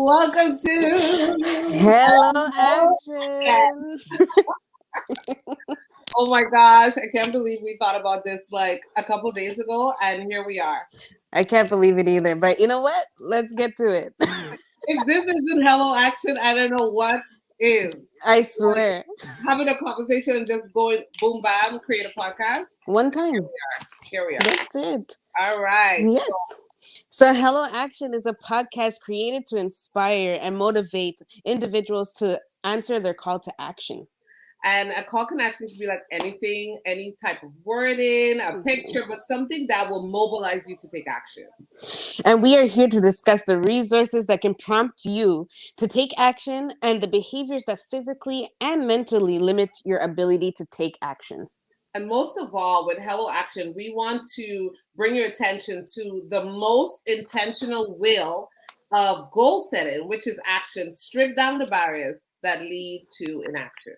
Welcome to Hello, Hello Chat. Action. Oh my gosh, I can't believe we thought about this like a couple days ago, and here we are. I can't believe it either, but you know what? Let's get to it. If this isn't Hello Action, I don't know what is. I Like swear. having a conversation and just going boom bam, create a podcast. One time. Here we are. That's it. All right. Yes. So, Hello Action is a podcast created to inspire and motivate individuals to answer their call to action. And a call can actually be like anything, any type of wording, a picture, but something that will mobilize you to take action. And we are here to discuss the resources that can prompt you to take action and the behaviors that physically and mentally limit your ability to take action. And most of all, with Hello Action, we want to bring your attention to the most intentional will of goal setting, which is action. Strip down the barriers that lead to inaction.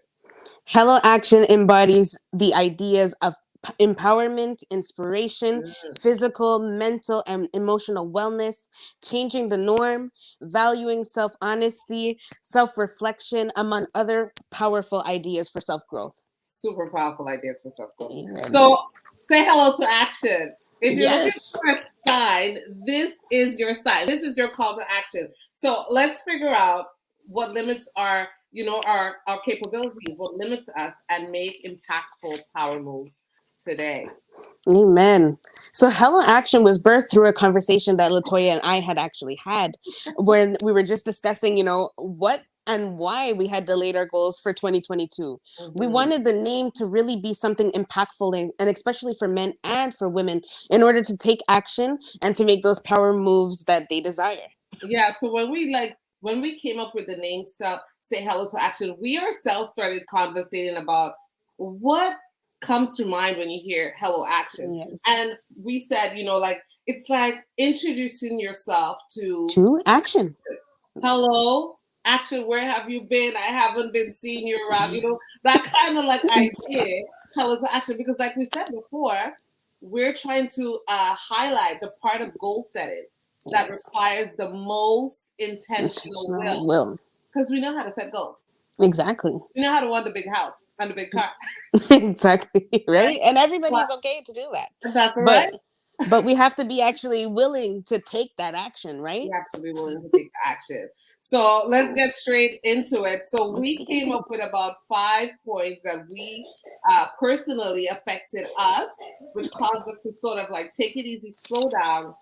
Hello Action embodies the ideas of empowerment, inspiration, physical, mental, and emotional wellness, changing the norm, valuing self-honesty, self-reflection, among other powerful ideas for self-growth. Super powerful ideas for self-growth. So say hello to action. If you're looking for a sign, this is your sign. This is your call to action. So let's figure out what limits our capabilities, what limits us, and make impactful power moves today. Amen. So Hello Action was birthed through a conversation that Latoya and I had actually had when we were just discussing, what and why we had delayed our goals for 2022. We wanted the name to really be something impactful and especially for men and for women in order to take action and to make those power moves that they desire. Yeah, so when we came up with the name Say Hello to Action, we ourselves started conversating about what comes to mind when you hear Hello Action. Yes. And we said, it's like introducing yourself to action. Hello, Action, where have you been? I haven't been seeing you around, that kind of like idea, Hello to Action, because like we said before, we're trying to highlight the part of goal setting that requires the most intentional will. Because we know how to set goals. Exactly. We know how to want the big house and the big car. Exactly. Right? And everybody's okay to do that. That's right. But we have to be actually willing to take that action, right? We have to be willing to take the action. So let's get straight into it. So we came up with about 5 points that we personally affected us, which caused us to sort of like take it easy, slow down,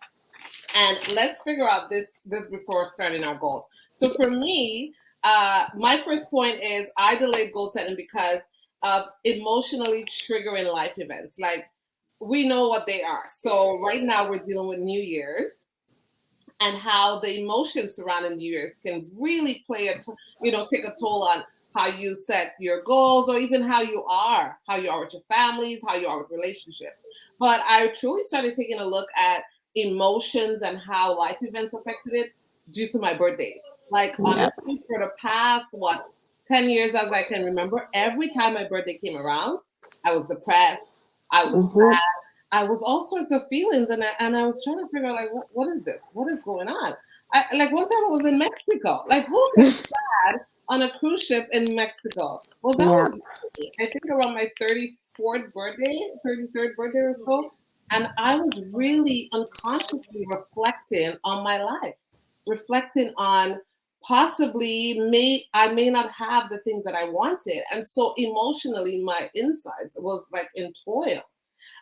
and let's figure out this before starting our goals. So for me, my first point is I delayed goal setting because of emotionally triggering life events. Like we know what they are. So right now we're dealing with New Year's and how the emotions surrounding New Year's can really play take a toll on how you set your goals or even how you are with your families, how you are with relationships. But I truly started taking a look at emotions and how life events affected it due to my birthdays. Like honestly, for the past 10 years as I can remember, every time my birthday came around, I was depressed, I was sad, I was all sorts of feelings, and I was trying to figure out like what is this? What is going on? Like one time I was in Mexico. Like who gets sad on a cruise ship in Mexico? Well, that was I think around my 33rd birthday or so. And I was really unconsciously reflecting on my life, reflecting on possibly I may not have the things that I wanted. And so emotionally, my insides was like in toil.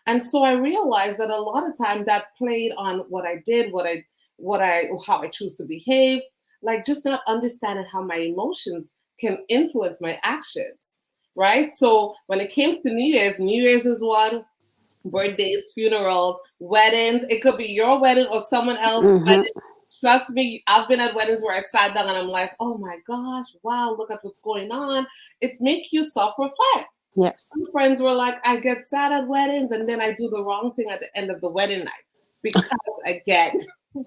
And so I realized that a lot of time that played on what I did, how I choose to behave, like just not understanding how my emotions can influence my actions, right? So when it comes to New Year's is one. Birthdays, funerals, weddings. It could be your wedding or someone else's wedding. Trust me, I've been at weddings where I sat down and I'm like, oh my gosh, wow, look at what's going on. It makes you self-reflect. Yes. Some friends were like, I get sad at weddings and then I do the wrong thing at the end of the wedding night because again,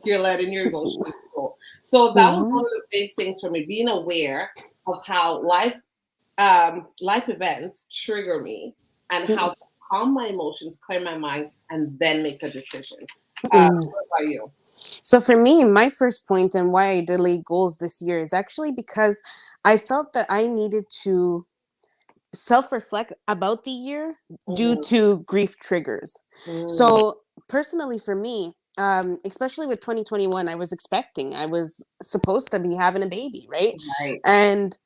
you're letting your emotions go. So that was one of the big things for me, being aware of how life events trigger me and how to calm my emotions, clear my mind, and then make a decision. What about you? So for me, my first point and why I delayed goals this year is actually because I felt that I needed to self-reflect about the year due Mhm. to grief triggers. Mm, So personally for me, especially with 2021, I was supposed to be having a baby, right? right. And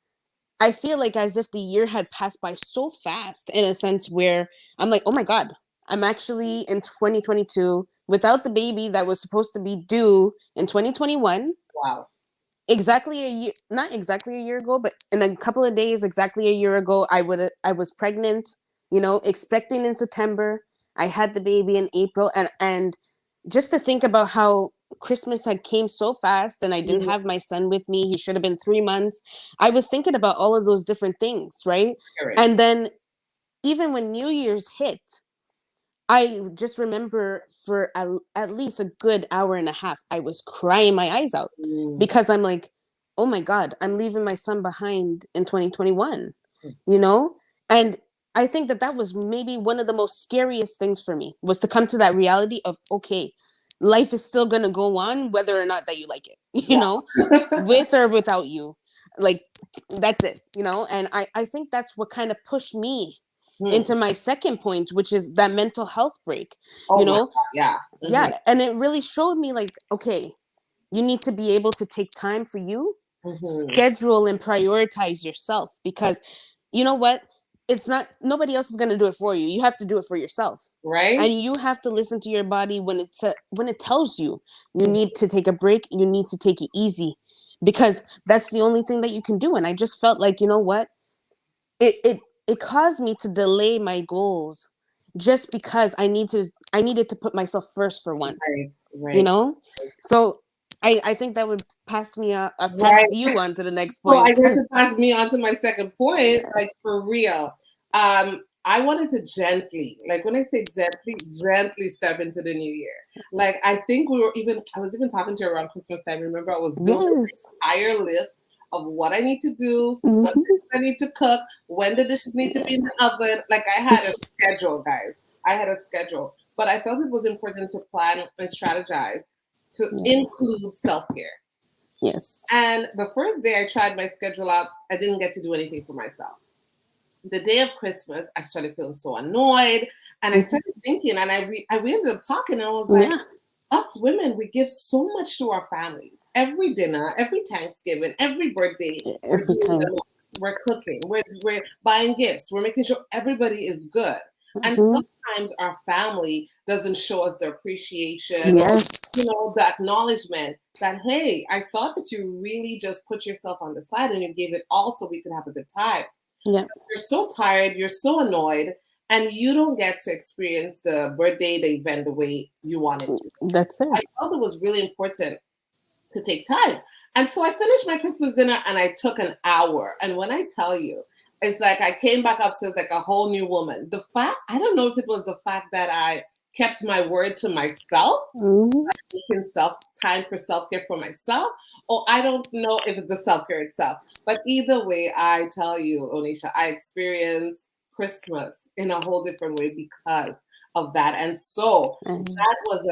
I feel like as if the year had passed by so fast in a sense where I'm like, oh my God, I'm actually in 2022 without the baby that was supposed to be due in 2021, Wow. exactly a year, not exactly a year ago, but in a couple of days exactly a year ago I was pregnant, expecting in September. I had the baby in April, and just to think about how Christmas had came so fast and I didn't Mm, have my son with me. He should have been 3 months. I was thinking about all of those different things, right? correct. And then even when New Year's hit, I just remember for at least a good hour and a half, I was crying my eyes out Mm, because I'm like, oh my God, I'm leaving my son behind in 2021, mm, you know? And I think that that was maybe one of the most scariest things for me was to come to that reality of, okay, life is still going to go on, whether or not that you like it, yeah. with or without you. Like, that's it, And I think that's what kind of pushed me Hmm. into my second point, which is that mental health break, you Oh my know? God. Yeah. Hmm. Yeah. And it really showed me, like, okay, you need to be able to take time for you, Hmm. schedule and prioritize yourself because you know what? It's not, nobody else is going to do it for you. You have to do it for yourself. Right? And you have to listen to your body when it tells you you Mhm. need to take a break, you need to take it easy because that's the only thing that you can do. And I just felt like, you know what? It caused me to delay my goals just because I needed to put myself first for once, Right. you Right. know? So I think that would Right. pass you on to the next So I point. guess it pass me on to my second point, like Yes. for real. I wanted to gently, like when I say gently, gently step into the new year. Like I think I was even talking to her around Christmas time. Remember, I was building Yes. my entire list of what I need to do, what Mhm. dishes I need to cook, when the dishes need to be in Yes. the oven. Like I had a schedule, guys. I had a schedule. But I felt it was important to plan and strategize to Yeah. include self-care. Yes. And the first day I tried my schedule out, I didn't get to do anything for myself. The day of Christmas, I started feeling so annoyed, and I Mhm. started thinking, and we ended up talking, and I was like, Yeah. us women, we give so much to our families. Every dinner, every Thanksgiving, every birthday, we're Every doing the time. most. We're cooking, we're buying gifts, we're making sure everybody is good. And Mhm. sometimes our family doesn't show us the appreciation or Yes. the acknowledgement that, hey, I saw that you really just put yourself on the side and you gave it all so we could have a good time. Yeah. You're so tired, you're so annoyed, and you don't get to experience the birthday, the event the way you wanted to. That's I it. felt it was really important to take time. And so I finished my Christmas dinner and I took an hour. And when I tell you, it's like I came back upstairs like a whole new woman. I don't know if it was the fact that I kept my word to myself, Mhm. taking time for self-care for myself, or I don't know if it's the self-care itself. But either way, I tell you, Oneisha, I experienced Christmas in a whole different way because of that. And so And that was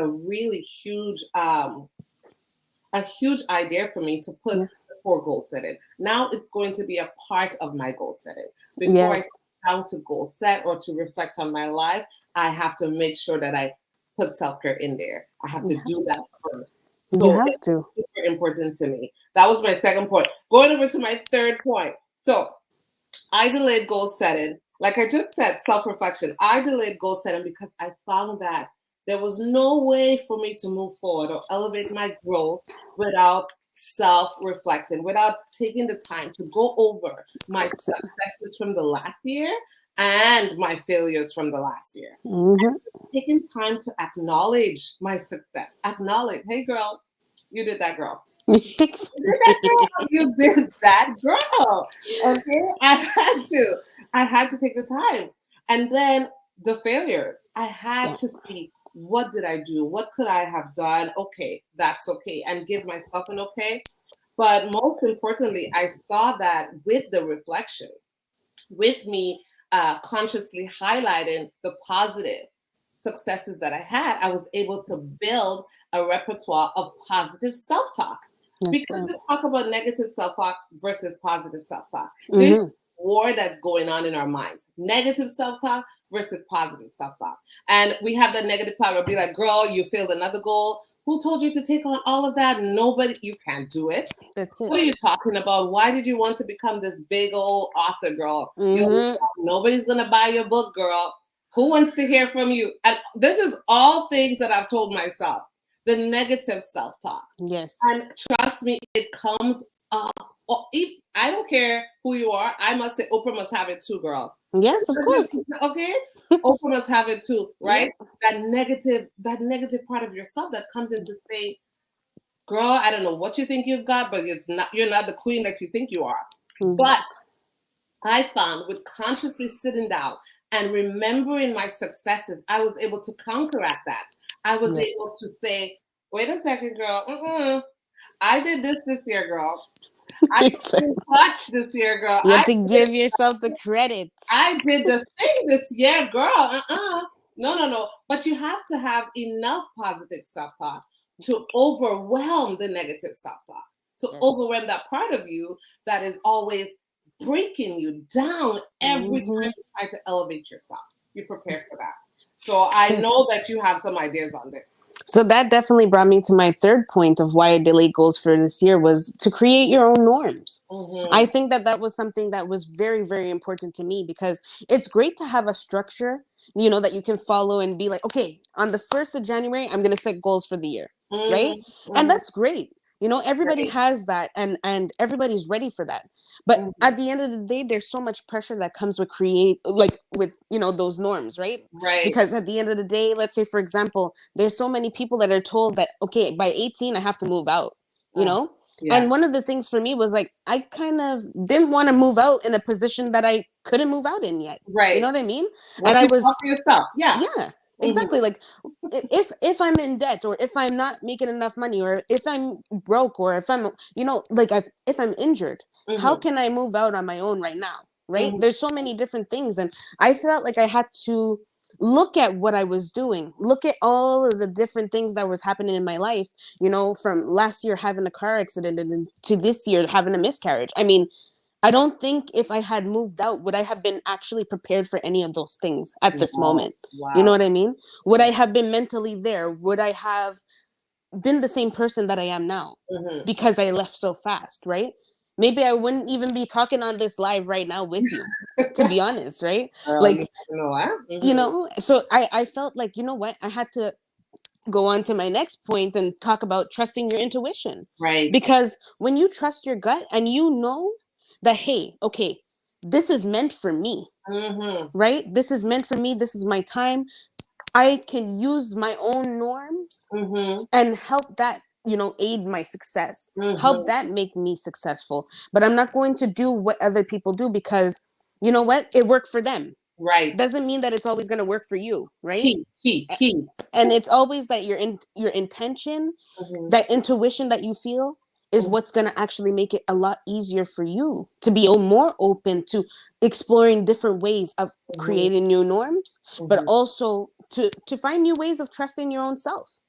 a huge idea for me to put yeah. for goal setting. Now it's going to be a part of my goal setting. Before I sit Yes. down to goal set or to reflect on my life, I have to make sure that I put self care in there. I have You to have do that to. first. You So have it's to. super important to me. That was my second point. Going over to my third point. So I delayed goal setting. Like I just said, self reflection. I delayed goal setting because I found that there was no way for me to move forward or elevate my growth without self reflecting, without taking the time to go over my That's it. successes from the last year and my failures from the last year. Mhm. Taking time to acknowledge my success, acknowledge, hey girl, you did that, girl. You did that, girl. You did that, girl. Okay, I had to take the time, and then the failures. I had to Yes. see what did I do, what could I have done. Okay, that's okay, and give myself an okay. But most importantly, I saw that with the reflection, with me consciously highlighting the positive. successes that I had, I was able to build a repertoire of positive self-talk. Because let's talk about negative self-talk versus positive self-talk. There's war that's going on in our minds. Negative self-talk versus positive self-talk. And we have the negative talk where be like, girl, you failed another goal. Who told you to take on all of that? Nobody, you can't do it. That's it. What are you talking about? Why did you want to become this big old author, girl? Nobody's going to buy your book, girl. Who wants to hear from you? And this is all things that I've told myself. The negative self-talk. Yes. And trust me, it comes up. I don't care who you are. I must say Oprah must have it too, girl. Yes, of course. Okay? Oprah must have it too, right? That negative part of yourself that comes in to say, girl, I don't know what you think you've got, but you're not the queen that you think you are. But I found with consciously sitting down and remembering my successes, I was able to counteract that. I was able to say, wait a second, girl. I did this year, girl. I didn't clutch this year, girl. You have to give yourself the credit. I did the thing this year, girl. No. But you have to have enough positive self-talk to overwhelm the negative self-talk, to overwhelm that part of you that is always breaking you down every time you try to elevate yourself. You prepare for that. So I know that you have some ideas on this. So that definitely brought me to my third point of why I delayed goals for this year was to create your own norms. I think that was something that was very, very important to me because it's great to have a structure, that you can follow and be like, okay, on the 1st of January, I'm going to set goals for the year. Right. And that's great. Everybody has that and everybody's ready for that. But at the end of the day, there's so much pressure that comes with those norms, right? Right. Because at the end of the day, let's say, for example, there's so many people that are told that, okay, by 18, I have to move out, Yes. And one of the things for me was like, I kind of didn't want to move out in a position that I couldn't move out in yet. Right. You know what I mean? And I was for yourself. Yeah. Yeah. Exactly. Like if I'm in debt or if I'm not making enough money or if I'm broke or if I'm, if I'm injured, how can I move out on my own right now? Right. There's so many different things. And I felt like I had to look at what I was doing, look at all of the different things that was happening in my life, from last year having a car accident and to this year having a miscarriage. I mean, I don't think if I had moved out, would I have been actually prepared for any of those things at this moment? Wow. You know what I mean? Would I have been mentally there? Would I have been the same person that I am now because I left so fast, right? Maybe I wouldn't even be talking on this live right now with you, to be honest, right? So I felt like, you know what? I had to go on to my next point and talk about trusting your intuition. Right. Because when you trust your gut and that, hey, okay, this is meant for me, right? This is meant for me. This is my time. I can use my own norms and help that, aid my success, help that make me successful. But I'm not going to do what other people do because, you know what? It worked for them. Right. Doesn't mean that it's always going to work for you, right? Key. And it's always that your intention, that intuition that you feel is what's going to actually make it a lot easier for you to be more open to exploring different ways of creating new norms, but also to find new ways of trusting your own self,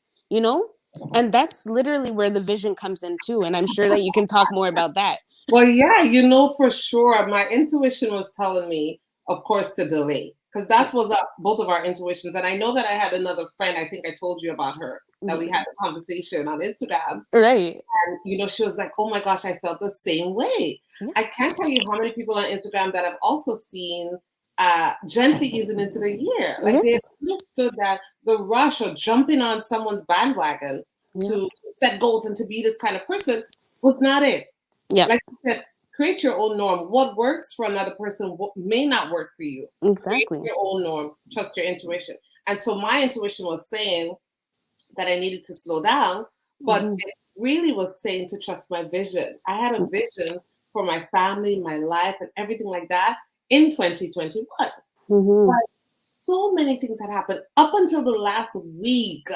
And that's literally where the vision comes in too. And I'm sure that you can talk more about that. Well, yeah, for sure. My intuition was telling me, of course, to delay. Because that was both of our intuitions. And I know that I had another friend, I think I told you about her, that we had a conversation on Instagram. Right. And, she was like, oh my gosh, I felt the same way. Yeah. I can't tell you how many people on Instagram that have also seen gently easing into the year. Like they understood that the rush or jumping on someone's bandwagon to set goals and to be this kind of person was not it. Yeah. Like you said, create your own norm. What works for another person may not work for you. Exactly. Create your own norm. Trust your intuition. And so my intuition was saying that I needed to slow down, but it really was saying to trust my vision. I had a vision for my family, my life, and everything like that in 2021. But so many things had happened up until the last week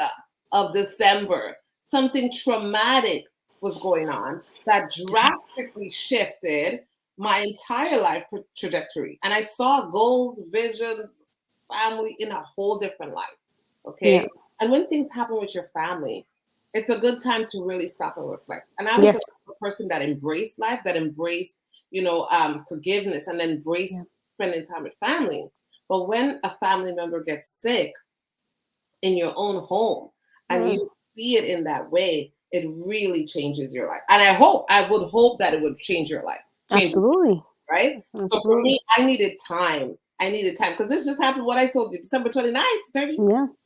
of December. Something traumatic was going on that drastically shifted my entire life trajectory. And I saw goals, visions, family in a whole different light. Okay. And when things happen with your family, it's a good time to really stop and reflect. And I was Yes. a person that embraced life, that embraced, forgiveness, and embraced spending time with family. But when a family member gets sick in your own home and you see it in that way, it really changes your life. And I would hope that it would change your life. Absolutely. Right? Absolutely. So for me, I needed time. Because this just happened, what I told you, December 29th, 30.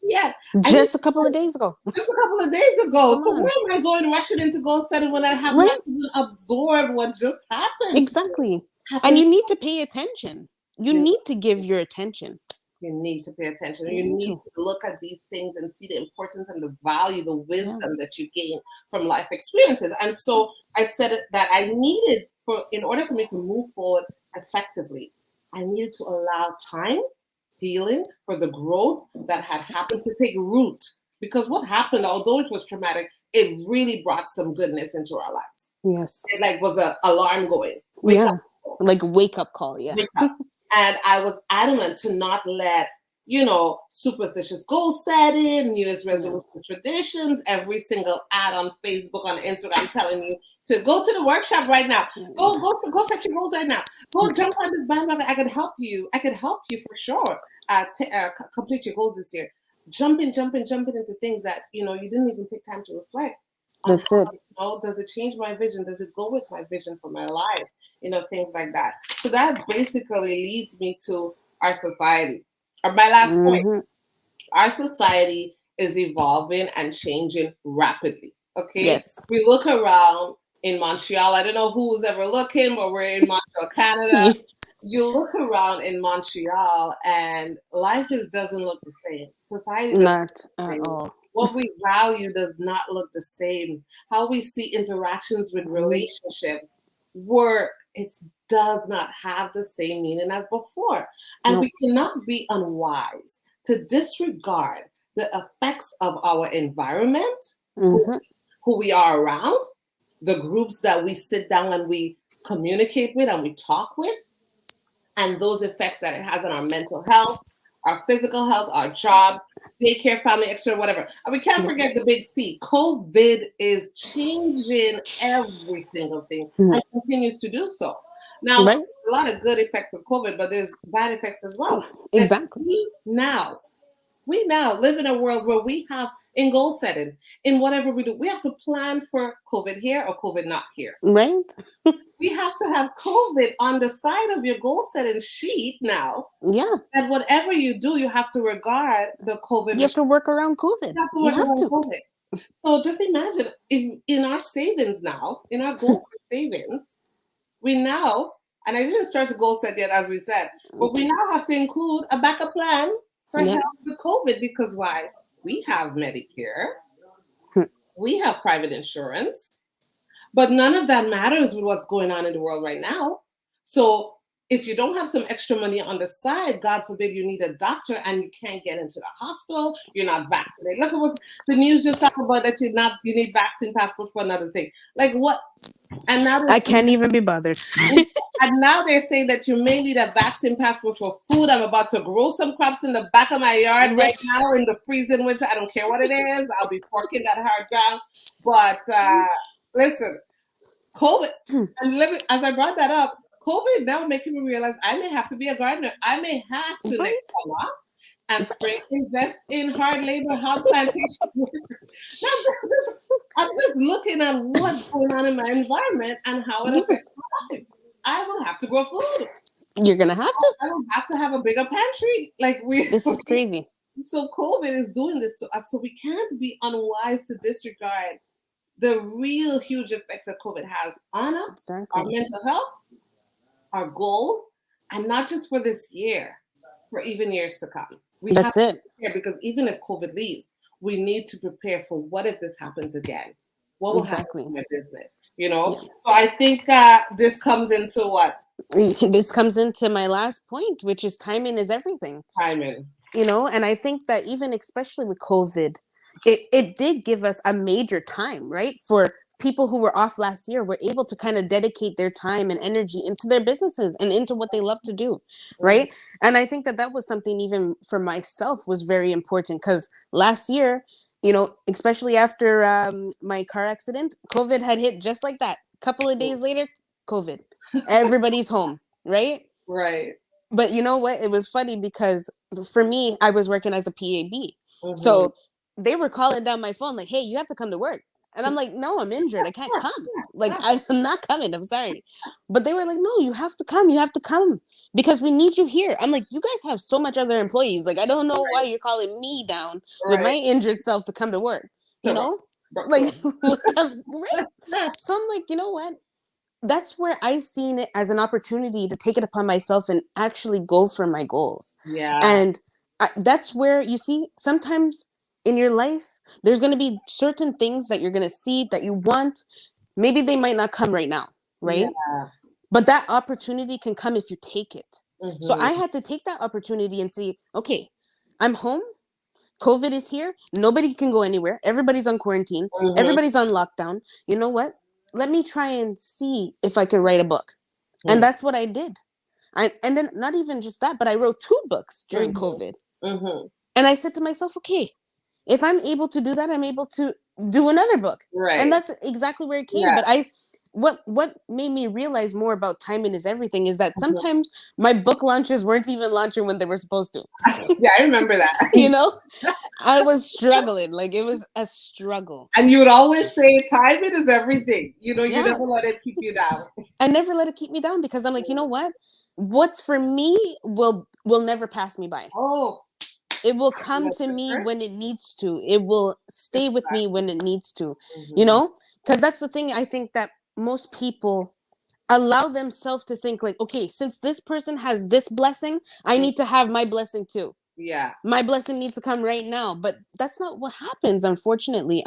Yeah. Just a couple of days ago. Just a couple of days ago. So where am I going rushing into goal setting when I have not even absorbed what just happened? Exactly. And you need to pay attention. You need to give your attention. You need to pay attention. You need to look at these things and see the importance and the value, the wisdom that you gain from life experiences. And so I said that I needed, in order for me to move forward effectively, I needed to allow time, healing, for the growth that had happened to take root. Because what happened, although it was traumatic, it really brought some goodness into our lives. Yes. It was an alarm going. Wake up. Like wake up call. Yeah. Wake up. And I was adamant to not let, superstitious goal setting, New Year's resolution traditions, every single ad on Facebook, on Instagram telling you to go to the workshop right now. Go set your goals right now. Go jump on this bandwagon. I could help you. I could help you for sure complete your goals this year. Jumping into things that, you didn't even take time to reflect. That's it. Does it change my vision? Does it go with my vision for my life? Things like that. So that basically leads me to our society. Or my last point. Our society is evolving and changing rapidly. Okay. Yes. We look around in Montreal. I don't know who's ever looking, but we're in Montreal, Canada. You look around in Montreal and life doesn't look the same. Society not at all. What we value does not look the same. How we see interactions with relationships, work, it does not have the same meaning as before. And we cannot be unwise to disregard the effects of our environment, who we are around, the groups that we sit down and we communicate with and we talk with, and those effects that it has on our mental health, our physical health, our jobs, daycare, family, extra, whatever. And we can't forget the big C. COVID is changing every single thing and continues to do so. Now, a lot of good effects of COVID, but there's bad effects as well. Exactly. We now live in a world where we have, in goal setting, in whatever we do, we have to plan for COVID here or COVID not here. Right. We have to have COVID on the side of your goal setting sheet now. Yeah. And whatever you do, you have to regard the COVID. You have to work around COVID. You have to work around COVID. So just imagine in our savings now, in our goal savings, we now, and I didn't start to goal set yet, as we said, but we now have to include a backup plan for help with COVID, because why? We have Medicare, we have private insurance, but none of that matters with what's going on in the world right now. So if you don't have some extra money on the side, God forbid you need a doctor and you can't get into the hospital, you're not vaccinated. Look at what the news just talked about, that you need vaccine passport for another thing. Like what? And now I can't even be bothered. And now they're saying that you may need a vaccine passport for food. I'm about to grow some crops in the back of my yard right now in the freezing winter. I don't care what it is. I'll be porking that hard ground. But listen, COVID, and as I brought that up, COVID now making me realize I may have to be a gardener. I may have to next summer and invest in hard labor, hard plantation. I'm just looking at what's going on in my environment and how it affects my life. I will have to grow food. You're gonna have to. I will have to have a bigger pantry. This is crazy. So COVID is doing this to us. So we can't be unwise to disregard the real huge effects that COVID has on us, our mental health, our goals, and not just for this year, for even years to come. That's it. Because even if COVID leaves, we need to prepare for what if this happens again? What will happen to my business? So I think this comes into what? This comes into my last point, which is timing is everything. Timing. And I think that even especially with COVID, it did give us a major time, right? For people who were off last year were able to kind of dedicate their time and energy into their businesses and into what they love to do, right? And I think that that was something even for myself was very important, because last year, you know, especially after my car accident, COVID had hit just like that. Couple of days later, COVID. Everybody's home, right? Right. But you know what? It was funny because for me, I was working as a PAB. So they were calling down my phone like, hey, you have to come to work. And I'm like, no, I'm injured. I can't come. Like, I'm not coming. I'm sorry. But they were like, no, you have to come. You have to come because we need you here. I'm like, you guys have so much other employees. Like, I don't know why you're calling me down with my injured self to come to work. You know? Like, right? So I'm like, you know what? That's where I seen it as an opportunity to take it upon myself and actually go for my goals. Yeah. And that's where you see sometimes in your life, there's going to be certain things that you're going to see that you want. Maybe they might not come right now, right? Yeah. But that opportunity can come if you take it. So I had to take that opportunity and see, okay, I'm home. COVID is here. Nobody can go anywhere. Everybody's on quarantine. Everybody's on lockdown. You know what? Let me try and see if I could write a book. And that's what I did. And then not even just that, but I wrote 2 books during COVID. And I said to myself, okay, if I'm able to do that, I'm able to do another book. Right. And that's exactly where it came. Yeah. But what made me realize more about timing is everything is that sometimes my book launches weren't even launching when they were supposed to. Yeah, I remember that. You know, I was struggling. Like, it was a struggle. And you would always say, timing is everything. You know, you never let it keep you down. I never let it keep me down because I'm like, you know what? What's for me will never pass me by. Oh. It will come to me when it needs to. It will stay with me when it needs to. You know? Because that's the thing I think that most people allow themselves to think like, okay, since this person has this blessing, I need to have my blessing too. Yeah. My blessing needs to come right now. But that's not what happens, unfortunately.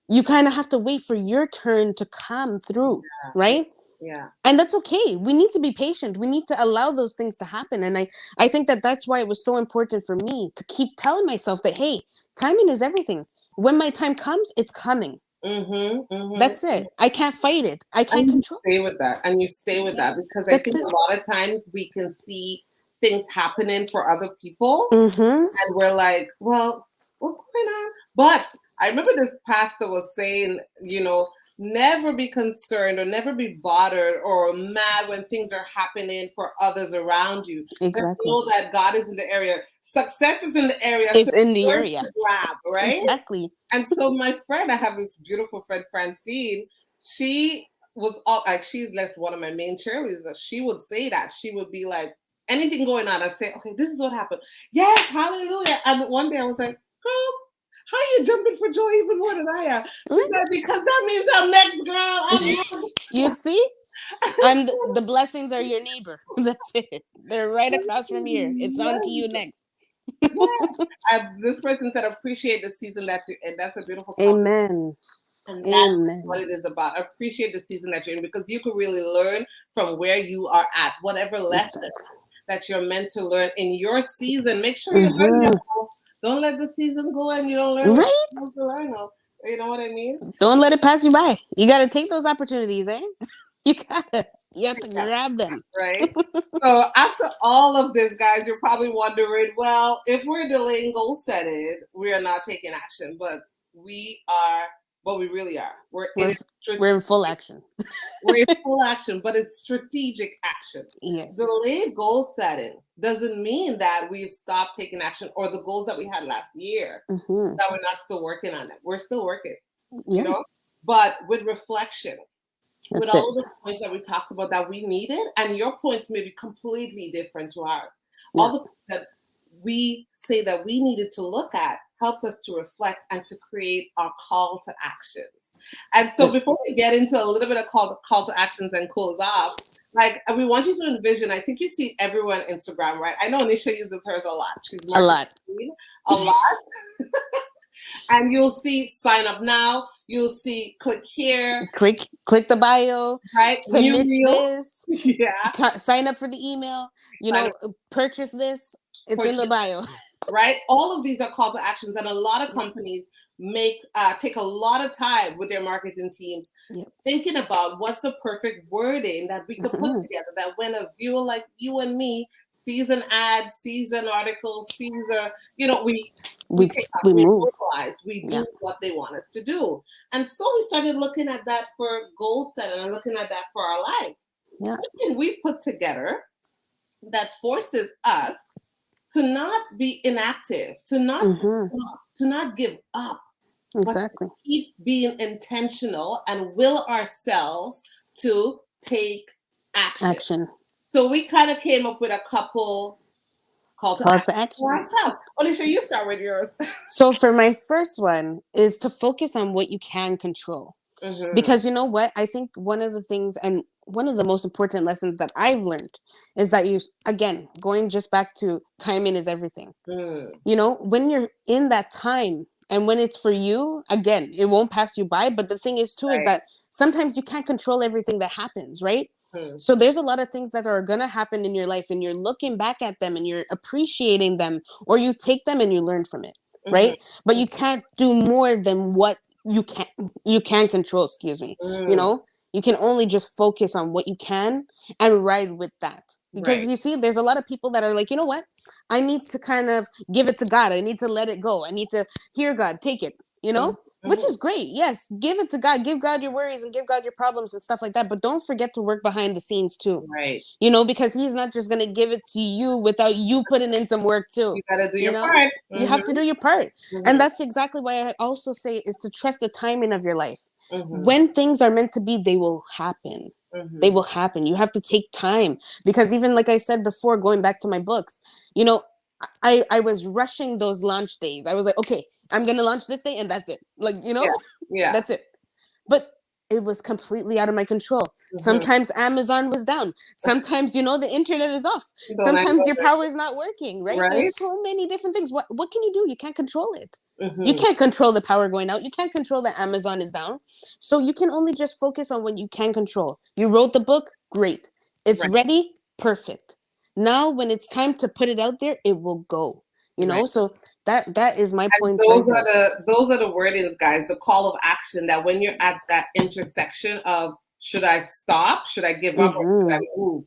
You kind of have to wait for your turn to come through, right? Yeah. And that's okay. We need to be patient. We need to allow those things to happen. And I think that that's why it was so important for me to keep telling myself that, hey, timing is everything. When my time comes, it's coming. That's it. I can't fight it. I can't control it. Stay with that. And you stay with that because I think a lot of times we can see things happening for other people and we're like, well, what's going on? But I remember this pastor was saying, you know, never be concerned or never be bothered or mad when things are happening for others around you. Exactly. Know that God is in the area. Success is in the area. It's in the area. Grab, right? Exactly. And so my friend, I have this beautiful friend, Francine. She was all like, she's less one of my main cheerleaders. She would say that. She would be like, anything going on, I say, okay, this is what happened. Yes, hallelujah. And one day I was like, girl, how are you jumping for joy even more than I am? She said, because that means I'm next, girl. I'm next. You see? The blessings are your neighbor. That's it. They're right across from here. It's on to you next. This person said, appreciate the season that you're in. That's a beautiful comment. Amen. And that's what it is about. Appreciate the season that you're in because you can really learn from where you are at. Whatever lesson that you're meant to learn in your season, make sure you learn it. Don't let the season go and you don't learn what you're supposed to learn. You know what I mean? Don't let it pass you by. You got to take those opportunities, eh? You have to grab them. Right. So after all of this, guys, you're probably wondering, well, if we're delaying goal setting, we are not taking action, but we are. But we really are. We're in full action. We're in full action, but it's strategic action. Yes. Delayed goal setting doesn't mean that we've stopped taking action or the goals that we had last year, that we're not still working on it. We're still working, you know? But with reflection, with all the points that we talked about that we needed, and your points may be completely different to ours. All the points that we say that we needed to look at helped us to reflect and to create our call to actions. And so before we get into a little bit of call to actions and close off, like we want you to envision, I think you see everyone on Instagram, right? I know Oneisha uses hers a lot. She's a lot. And you'll see sign up now. You'll see click here. Click the bio. Right. Submit this. Yeah. Sign up for the email. You know, purchase this. It's in the bio. right? All of these are call to actions, and a lot of companies take a lot of time with their marketing teams thinking about what's the perfect wording that we could put together, that when a viewer like you and me sees an ad, sees an article, sees a, we take up, we move. mobilize, we do what they want us to do. And so we started looking at that for goal setting and looking at that for our lives. Yeah. What can we put together that forces us to not be inactive, to not stop, to not give up, exactly, but keep being intentional and will ourselves to take action. So we kind of came up with a couple calls to action for ourselves. Oneisha, you start with yours. So for my first one is to focus on what you can control. Because you know what? I think one of the things and one of the most important lessons that I've learned is that again, going just back to timing is everything. When you're in that time and when it's for you, again, it won't pass you by. But the thing is too, is that sometimes you can't control everything that happens, right? So there's a lot of things that are going to happen in your life and you're looking back at them and you're appreciating them, or you take them and you learn from it, right? But you can't do more than what you can control, excuse me. You can only just focus on what you can and ride with that. Because you see, there's a lot of people that are like, you know what? I need to kind of give it to God. I need to let it go. I need to hear God, take it, which is great. Yes, give it to God. Give God your worries and give God your problems and stuff like that. But don't forget to work behind the scenes too. Right. Because he's not just going to give it to you without you putting in some work too. You got to do your part. You have to do your part. And that's exactly why I also say is to trust the timing of your life. When things are meant to be, they will happen. They will happen. You have to take time, because even like I said before, going back to my books, I was rushing those launch days. I was like, okay, I'm going to launch this day and that's it. Like, that's it. But it was completely out of my control. Sometimes Amazon was down. Sometimes, the internet is off. Sometimes your power is not working, right? There's so many different things. What can you do? You can't control it. You can't control the power going out. You can't control that Amazon is down. So you can only just focus on what you can control. You wrote the book, great. It's ready, perfect. Now, when it's time to put it out there, it will go. So that is my point. Those are the wordings, guys. The call of action, that when you're at that intersection of should I stop, should I give up, or should I move?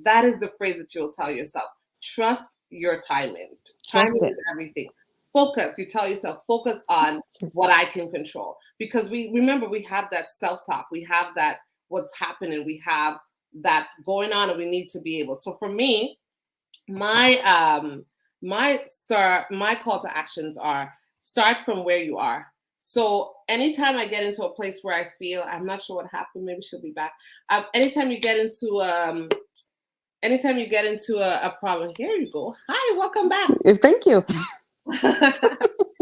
That is the phrase that you'll tell yourself. Trust your timing. Timing is everything. Focus. You tell yourself, focus on what I can control. Because we have that self-talk. We have that what's happening. We have that going on, and we need to be able. So for me, my call to actions are start from where you are. So anytime I get into a place where I feel, I'm not sure what happened, maybe she'll be back. Anytime you get into a problem, here you go. Hi, welcome back. Thank you.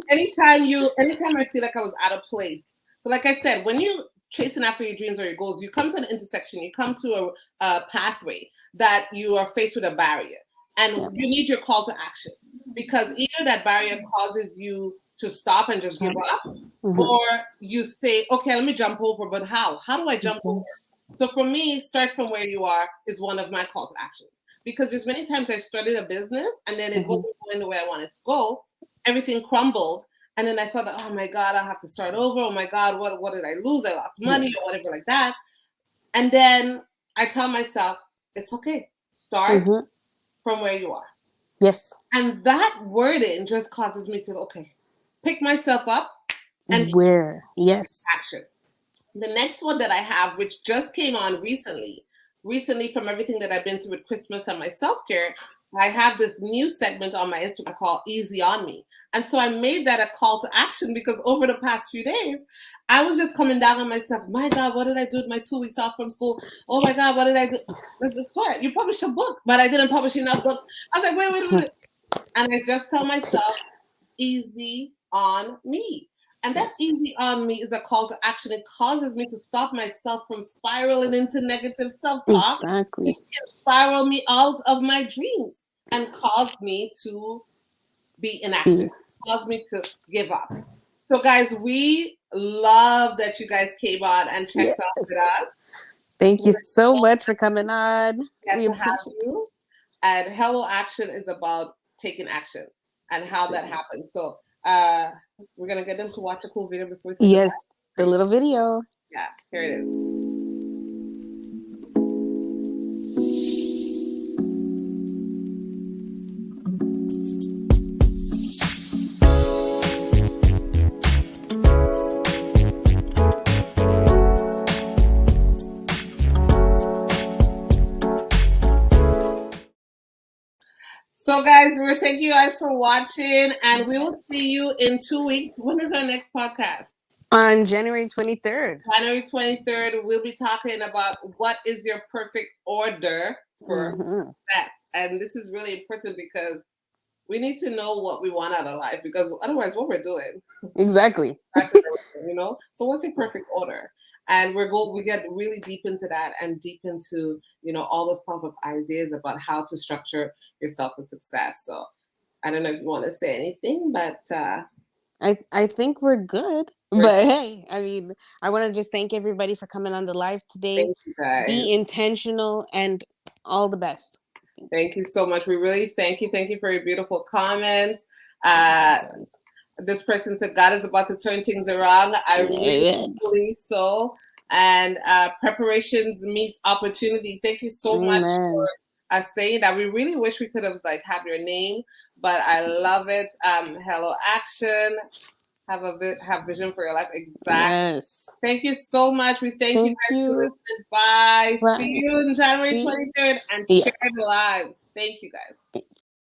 Anytime I feel like I was out of place. So like I said, when you're chasing after your dreams or your goals, you come to an intersection, you come to a pathway that you are faced with a barrier. And you need your call to action, because either that barrier causes you to stop and just give up, or you say, okay, let me jump over, but how? How do I jump over? So for me, start from where you are is one of my call to actions, because there's many times I started a business and then it wasn't going the way I wanted to go. Everything crumbled. And then I thought, oh my God, I'll have to start over. Oh my God, what did I lose? I lost money or whatever like that. And then I tell myself, it's okay. Start from where you are. Yes. And that wording just causes me to, pick myself up and action. The next one that I have, which just came on recently from everything that I've been through with Christmas and my self-care, I have this new segment on my Instagram called Easy on Me. And so I made that a call to action, because over the past few days, I was just coming down on myself. My God, what did I do with my 2 weeks off from school? Oh my God, what did I do? You published a book, but I didn't publish enough books. I was like, wait a minute. And I just tell myself, easy on me. And that easy on me is a call to action. It causes me to stop myself from spiraling into negative self-talk. Exactly. Which can spiral me out of my dreams and cause me to be inactive, cause me to give up. So guys, we love that you guys came on and checked out with us. Thank you so much for coming on. We appreciate you. And Hello Action is about taking action. and how that happened. So we're gonna get them to watch a cool video before we say goodbye. Yes, the little video. Yeah, here it is. So, guys, we're thank you guys for watching, and we will see you in 2 weeks. When is our next podcast? On January 23rd. January 23rd, we'll be talking about what is your perfect order for success. And this is really important because we need to know what we want out of life, because otherwise, what we're doing. Exactly. You know? So, what's your perfect order? And we get really deep into that and deep into, you know, all those sorts of ideas about how to structure yourself for success. So I don't know if you want to say anything, but I think we're good. But hey, I mean, I want to just thank everybody for coming on the live today. Thank you guys. Be intentional and all the best. Thank you so much. We really thank you. Thank you for your beautiful comments. This person said God is about to turn things around. I really believe so. And preparations meet opportunity. Thank you so much for saying that. We really wish we could have had your name, but I love it. Hello Action. Have vision for your life. Exactly. Yes. Thank you so much. We thank you guys for listening. Bye. See you on January 23rd and share the lives. Thank you guys.